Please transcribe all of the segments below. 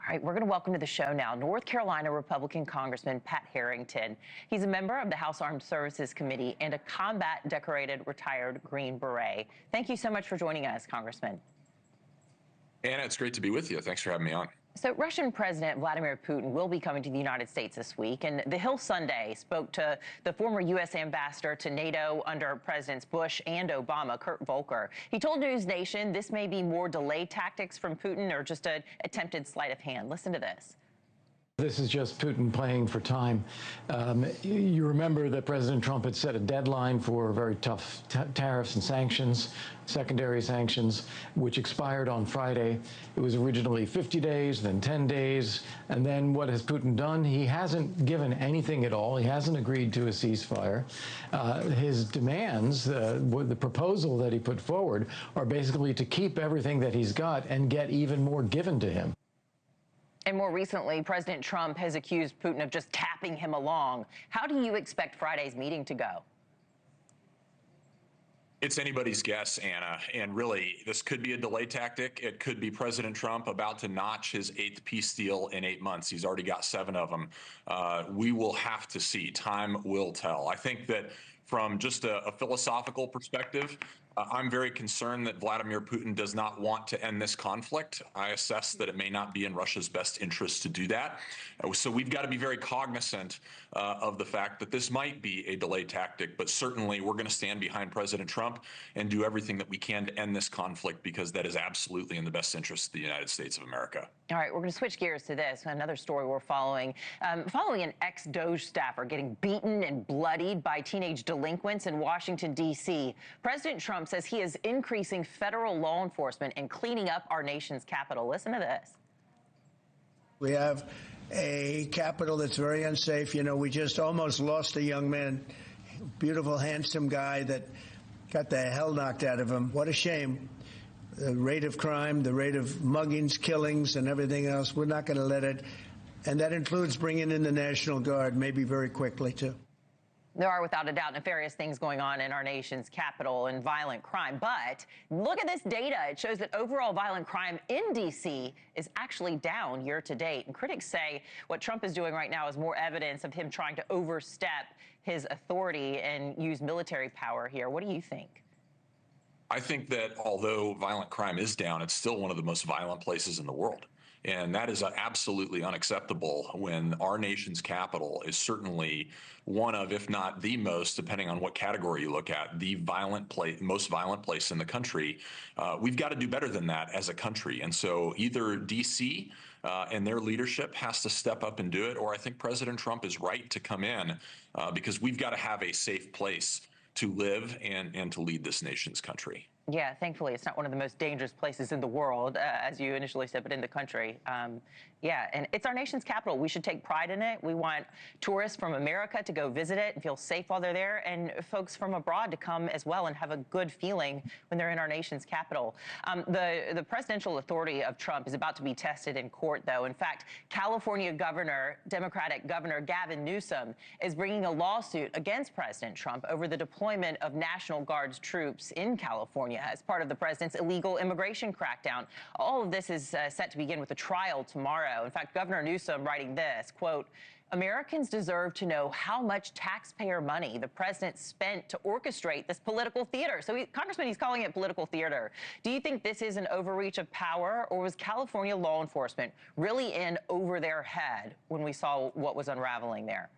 All right, we're going to welcome to the show now North Carolina Republican Congressman Pat Harrigan. He's a member of the House Armed Services Committee and a combat decorated retired Green Beret. Thank you so much for joining us, Congressman. Anna, it's great to be with you. Thanks for having me on. So Russian President Vladimir Putin will be coming to the United States this week, and The Hill Sunday spoke to the former U.S. ambassador to NATO under Presidents Bush and Obama, Kurt Volker. He told News Nation this may be more delay tactics from Putin or just an attempted sleight of hand. Listen to this. This is just Putin playing for time. You remember that President Trump had set a deadline for very tough tariffs and sanctions, secondary sanctions, which expired on Friday. It was originally 50 days, then 10 days. And then what has Putin done? He hasn't given anything at all. He hasn't agreed to a ceasefire. His demands, the proposal that he put forward, are basically to keep everything that he's got and get even more given to him. And more recently, President Trump has accused Putin of just tapping him along. How do you expect Friday's meeting to go? It's anybody's guess, Anna, and really, this could be a delay tactic. It could be President Trump about to notch his 8th peace deal in 8 months. He's already got 7 of them. We will have to see. Time will tell. I think that from just a philosophical perspective, I'm very concerned that Vladimir Putin does not want to end this conflict. I assess that it may not be in Russia's best interest to do that. So we've got to be very cognizant of the fact that this might be a delay tactic, but certainly we're going to stand behind President Trump and do everything that we can to end this conflict, because that is absolutely in the best interest of the United States of America. All right, we're going to switch gears to this. Another story we're following. Following an ex-DOJ staffer getting beaten and bloodied by teenage delinquents in Washington, D.C., President Trump says he is increasing federal law enforcement and cleaning up our nation's capital. Listen to this. We have a capital that's very unsafe. You know, we just almost lost a young man, beautiful, handsome guy that got the hell knocked out of him. What a shame. The rate of crime, the rate of muggings, killings, and everything else, we're not going to let it. And that includes bringing in the National Guard, maybe very quickly, too. There are, without a doubt, nefarious things going on in our nation's capital and violent crime. But look at this data. It shows that overall violent crime in D.C. is actually down year to date. And critics say what Trump is doing right now is more evidence of him trying to overstep his authority and use military power here. What do you think? I think that although violent crime is down, it's still one of the most violent places in the world. And that is absolutely unacceptable when our nation's capital is certainly one of, if not the most, depending on what category you look at, the most violent place in the country. We've got to do better than that as a country. And so either D.C. And their leadership has to step up and do it, or I think President Trump is right to come in because we've got to have a safe place to live and to lead this nation's country. Yeah, thankfully, it's not one of the most dangerous places in the world, as you initially said, but in the country. Yeah, and it's our nation's capital. We should take pride in it. We want tourists from America to go visit it and feel safe while they're there, and folks from abroad to come as well and have a good feeling when they're in our nation's capital. The presidential authority of Trump is about to be tested in court, though. In fact, California Democratic Governor Gavin Newsom is bringing a lawsuit against President Trump over the deployment of National Guard's troops in California as part of the president's illegal immigration crackdown. All of this is set to begin with a trial tomorrow. In fact, Governor Newsom writing this, quote, "Americans deserve to know how much taxpayer money the president spent to orchestrate this political theater." So, Congressman, he's calling it political theater. Do you think this is an overreach of power, or was California law enforcement really in over their head when we saw what was unraveling there?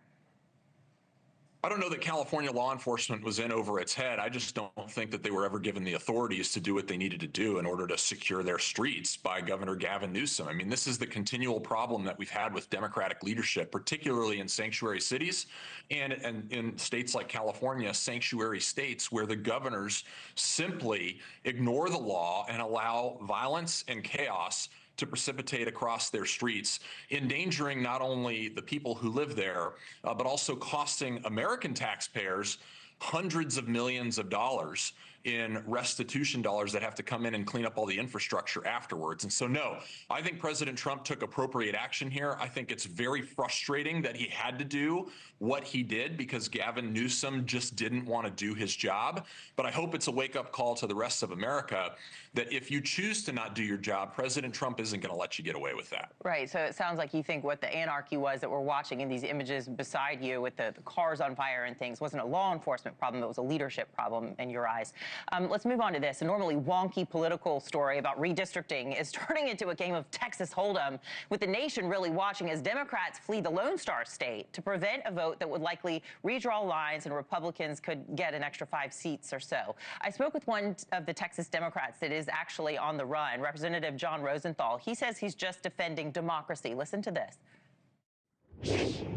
I don't know that California law enforcement was in over its head. I just don't think that they were ever given the authorities to do what they needed to do in order to secure their streets by Governor Gavin Newsom. I mean, this is the continual problem that we've had with Democratic leadership, particularly in sanctuary cities and in states like California, sanctuary states, where the governors simply ignore the law and allow violence and chaos to precipitate across their streets, endangering not only the people who live there, but also costing American taxpayers hundreds of millions of dollars in restitution dollars that have to come in and clean up all the infrastructure afterwards. And so, no, I think President Trump took appropriate action here. I think it's very frustrating that he had to do what he did because Gavin Newsom just didn't want to do his job. But I hope it's a wake-up call to the rest of America that if you choose to not do your job, President Trump isn't going to let you get away with that. Right. So it sounds like you think what the anarchy was that we're watching in these images beside you with the cars on fire and things wasn't a law enforcement problem. It was a leadership problem in your eyes. Let's move on to this. A normally wonky political story about redistricting is turning into a game of Texas Hold'em, with the nation really watching as Democrats flee the Lone Star State to prevent a vote that would likely redraw lines and Republicans could get an extra 5 seats or so. I spoke with one of the Texas Democrats that is actually on the run, Representative John Rosenthal. He says he's just defending democracy. Listen to this.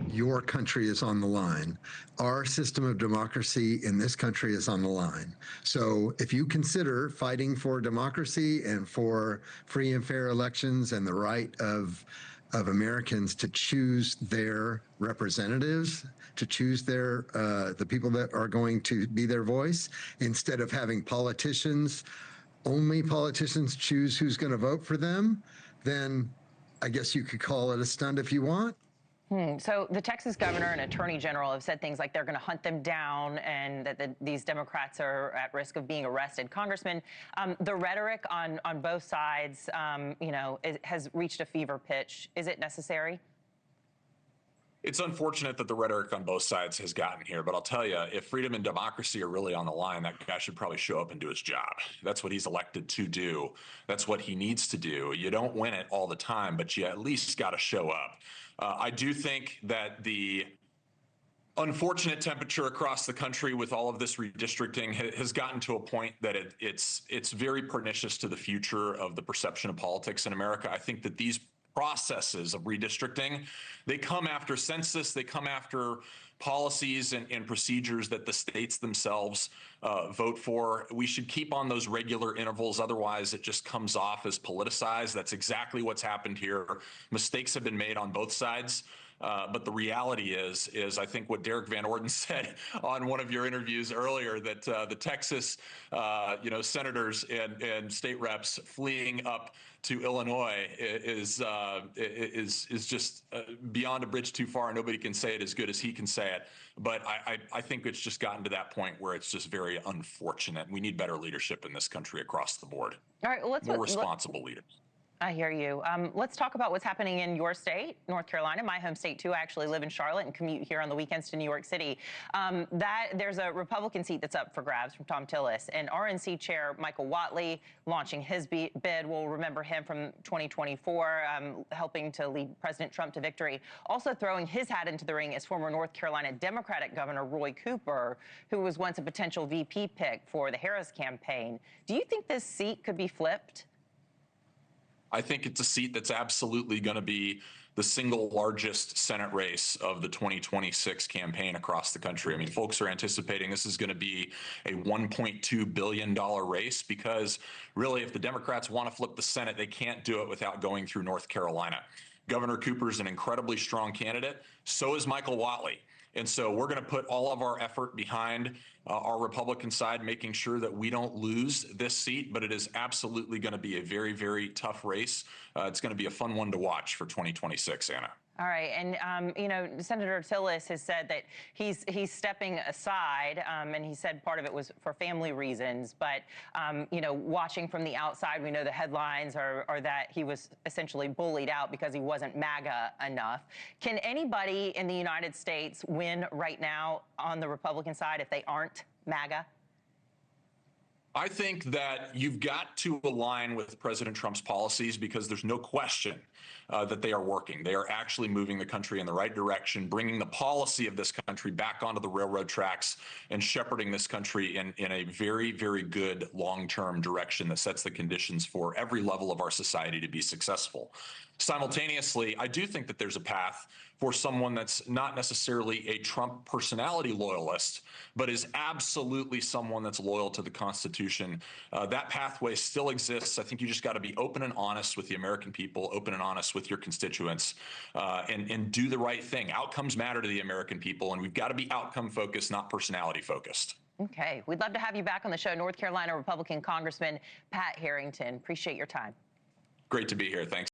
Your country is on the line. Our system of democracy in this country is on the line. So if you consider fighting for democracy and for free and fair elections and the right of Americans to choose their representatives, to choose their the people that are going to be their voice, instead of having only politicians choose who's going to vote for them, then I guess you could call it a stunt if you want. So the Texas governor and attorney general have said things like they're going to hunt them down and that these Democrats are at risk of being arrested. Congressman, the rhetoric on both sides, has reached a fever pitch. Is it necessary? It's unfortunate that the rhetoric on both sides has gotten here, but I'll tell you, if freedom and democracy are really on the line, that guy should probably show up and do his job. That's what he's elected to do. That's what he needs to do. You don't win it all the time, but you at least got to show up. I do think that the unfortunate temperature across the country with all of this redistricting has gotten to a point that it's very pernicious to the future of the perception of politics in America. I think that these processes of redistricting, they come after census, they come after policies and procedures that the states themselves vote for. We should keep on those regular intervals. Otherwise, it just comes off as politicized. That's exactly what's happened here. Mistakes have been made on both sides. But the reality is I think what Derek Van Orden said on one of your interviews earlier, that the Texas, senators and state reps fleeing up to Illinois is just beyond a bridge too far. Nobody can say it as good as he can say it. But I think it's just gotten to that point where it's just very unfortunate. We need better leadership in this country across the board. All right, well, more responsible leaders. I hear you. Let's talk about what's happening in your state, North Carolina, my home state, too. I actually live in Charlotte and commute here on the weekends to New York City. There's a Republican seat that's up for grabs from Tom Tillis, and RNC Chair Michael Whatley launching his bid. We'll remember him from 2024, helping to lead President Trump to victory. Also throwing his hat into the ring is former North Carolina Democratic Governor Roy Cooper, who was once a potential VP pick for the Harris campaign. Do you think this seat could be flipped? I think it's a seat that's absolutely going to be the single largest Senate race of the 2026 campaign across the country. I mean, folks are anticipating this is going to be a $1.2 billion race because really, if the Democrats want to flip the Senate, they can't do it without going through North Carolina. Governor Cooper is an incredibly strong candidate. So is Michael Whatley. And so we're going to put all of our effort behind our Republican side, making sure that we don't lose this seat. But it is absolutely going to be a very, very tough race. It's going to be a fun one to watch for 2026, Anna. All right, and Senator Tillis has said that he's stepping aside, and he said part of it was for family reasons. But watching from the outside, we know the headlines are that he was essentially bullied out because he wasn't MAGA enough. Can anybody in the United States win right now on the Republican side if they aren't MAGA? I think that you've got to align with President Trump's policies because there's no question that they are working. They are actually moving the country in the right direction, bringing the policy of this country back onto the railroad tracks and shepherding this country in a very, very good long-term direction that sets the conditions for every level of our society to be successful. Simultaneously, I do think that there's a path for someone that's not necessarily a Trump personality loyalist, but is absolutely someone that's loyal to the Constitution. That pathway still exists. I think you just got to be open and honest with the American people, open and honest with your constituents, and do the right thing. Outcomes matter to the American people, and we've got to be outcome focused, not personality focused. Okay. We'd love to have you back on the show. North Carolina Republican Congressman Pat Harrington. Appreciate your time. Great to be here. Thanks.